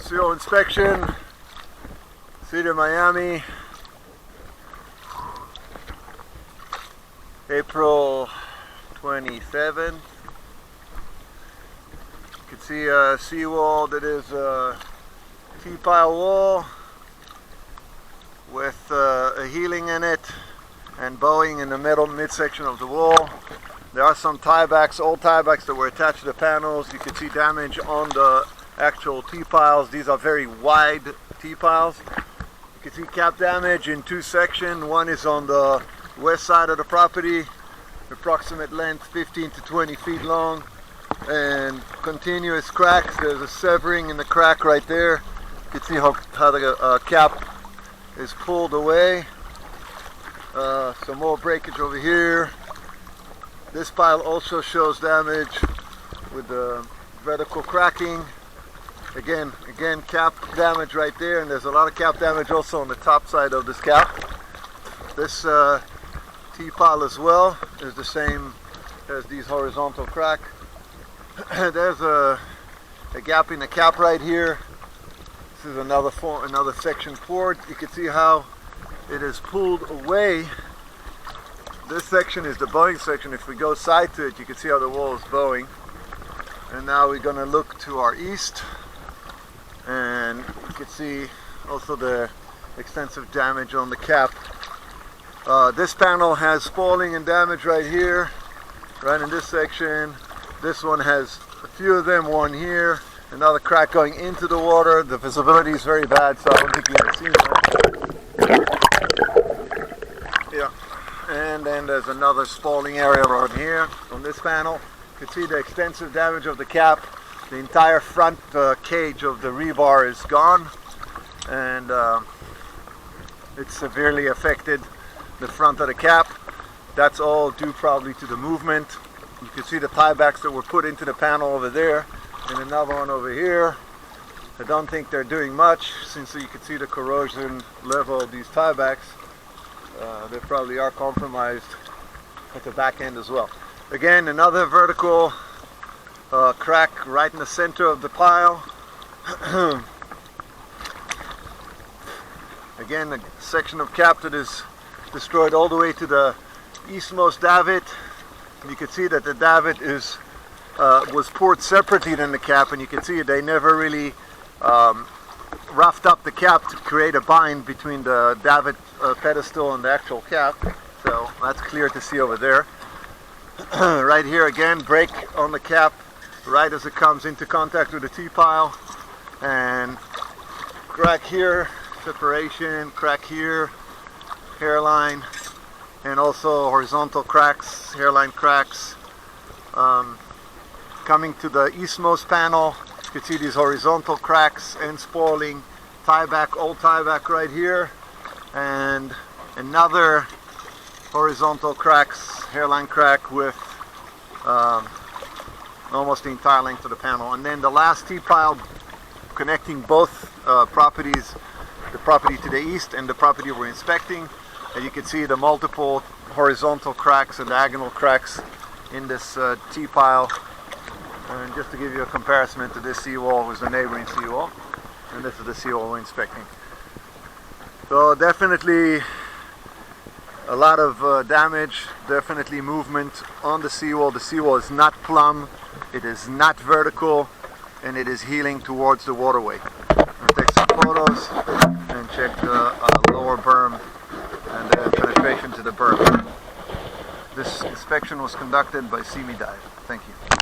Seawall inspection, City of Miami, April 27th. You can see a seawall that is a T-pile wall with a heeling in it and bowing in the midsection of the wall. There are some tiebacks, old tiebacks that were attached to the panels. You can see damage on the actual T-piles. These are very wide T-piles. You can see cap damage in two sections. One is on the west side of the property, approximate length 15 to 20 feet long, and continuous cracks. There's a severing in the crack right there. You can see how the cap is pulled away. Some more breakage over here. This pile also shows damage with the vertical cracking. Again cap damage right there, and there's a lot of cap damage also on the top side of this cap. This T-pile as well is the same as these horizontal crack. There's a gap in the cap right here. This is another section poured. You can see how it is pulled away. This section is the bowing section. If we go side to it, you can see how the wall is bowing. And now we're going to look to our east, and you can see also the extensive damage on the cap. This panel has spalling and damage right here, right in this section. This one has a few of them, one here, another crack going into the water. The visibility is very bad, so I don't think you can see that. Yeah. And then there's another spalling area right here on this panel. You can see the extensive damage of the cap. The entire front cage of the rebar is gone, and it's severely affected the front of the cap. That's all due probably to the movement. You can see the tiebacks that were put into the panel over there, and another one over here. I don't think they're doing much, since you can see the corrosion level of these tiebacks. They probably are compromised at the back end as well. Again, another vertical crack right in the center of the pile. Again, a section of cap that is destroyed all the way to the eastmost davit. And you can see that the davit was poured separately than the cap, and you can see they never really roughed up the cap to create a bind between the davit pedestal and the actual cap. So that's clear to see over there. Right here again, break on the cap right as it comes into contact with the T-pile, and crack here, separation, crack here, hairline, and also horizontal cracks, hairline cracks. Coming to the eastmost panel, you can see these horizontal cracks and spalling, tieback, old tieback right here, and another horizontal cracks, hairline crack with almost the entire length of the panel. And then the last T-pile connecting both properties, the property to the east and the property we're inspecting, and you can see the multiple horizontal cracks and diagonal cracks in this T-pile. And just to give you a comparison to this seawall was the neighboring seawall, and this is the seawall we're inspecting. So definitely a lot of damage, definitely movement on the seawall. The seawall is not plumb, it is not vertical, and it is heeling towards the waterway. I'll take some photos and check the lower berm and the penetration to the berm. This inspection was conducted by Dive. Thank you.